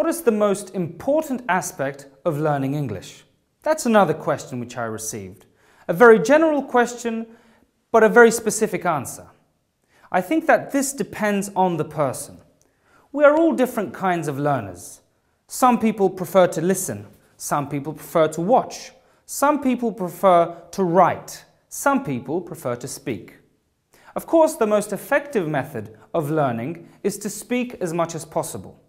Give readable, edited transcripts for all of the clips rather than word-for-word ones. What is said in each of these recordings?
What is the most important aspect of learning English? That's another question which I received. A very general question, but a very specific answer. I think that this depends on the person. We are all different kinds of learners. Some people prefer to listen, some people prefer to watch, some people prefer to write, some people prefer to speak. Of course, the most effective method of learning is to speak as much as possible.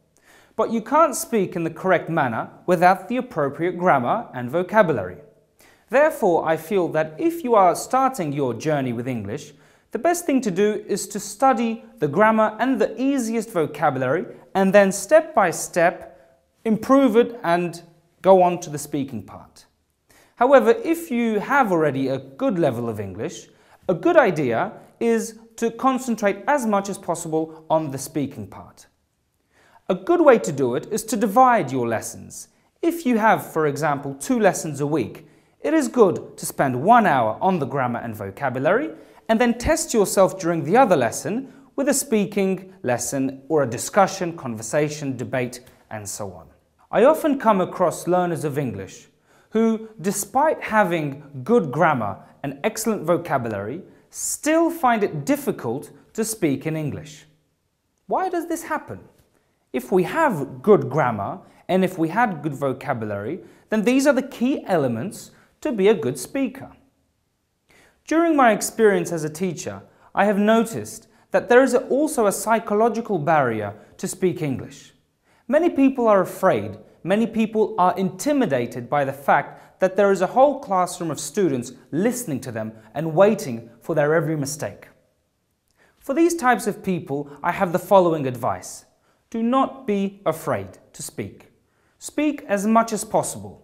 But you can't speak in the correct manner without the appropriate grammar and vocabulary. Therefore, I feel that if you are starting your journey with English, the best thing to do is to study the grammar and the easiest vocabulary and then step by step improve it and go on to the speaking part. However, if you have already a good level of English, a good idea is to concentrate as much as possible on the speaking part. A good way to do it is to divide your lessons. If you have, for example, 2 lessons a week, it is good to spend 1 hour on the grammar and vocabulary and then test yourself during the other lesson with a speaking lesson or a discussion, conversation, debate, and so on. I often come across learners of English who, despite having good grammar and excellent vocabulary, still find it difficult to speak in English. Why does this happen? If we have good grammar and if we had good vocabulary, then these are the key elements to be a good speaker. During my experience as a teacher, I have noticed that there is also a psychological barrier to speak English. Many people are afraid, many people are intimidated by the fact that there is a whole classroom of students listening to them and waiting for their every mistake. For these types of people, I have the following advice. Do not be afraid to speak. Speak as much as possible.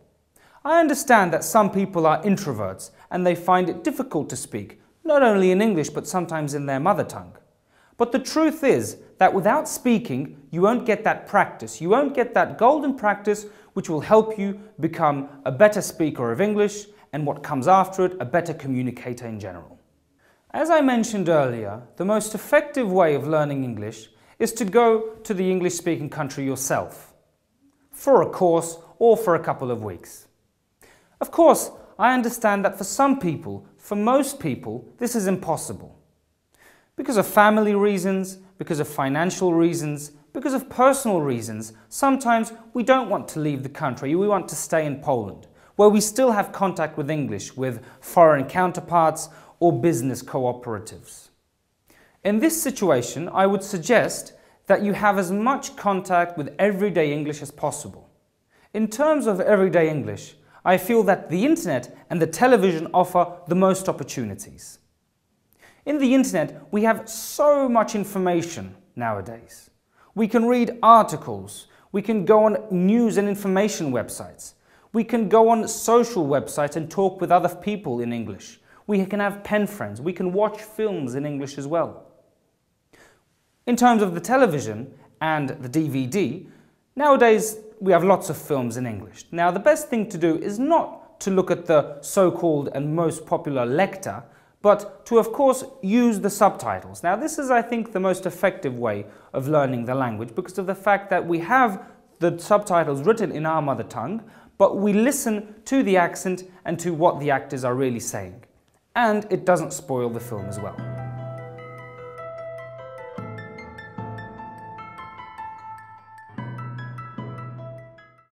I understand that some people are introverts and they find it difficult to speak, not only in English but sometimes in their mother tongue. But the truth is that without speaking, you won't get that practice. You won't get that golden practice which will help you become a better speaker of English and what comes after it, a better communicator in general. As I mentioned earlier, the most effective way of learning English is to go to the English-speaking country yourself, for a course or for a couple of weeks. Of course, I understand that for some people, for most people, this is impossible. Because of family reasons, because of financial reasons, because of personal reasons, sometimes we don't want to leave the country, we want to stay in Poland, where we still have contact with English, with foreign counterparts or business cooperatives. In this situation, I would suggest that you have as much contact with everyday English as possible. In terms of everyday English, I feel that the internet and the television offer the most opportunities. In the internet, we have so much information nowadays. We can read articles, we can go on news and information websites, we can go on social websites and talk with other people in English. We can have pen friends, we can watch films in English as well. In terms of the television and the DVD, nowadays we have lots of films in English. Now the best thing to do is not to look at the so-called and most popular lecture, but to of course use the subtitles. Now this is, I think, the most effective way of learning the language because of the fact that we have the subtitles written in our mother tongue, but we listen to the accent and to what the actors are really saying. And it doesn't spoil the film as well.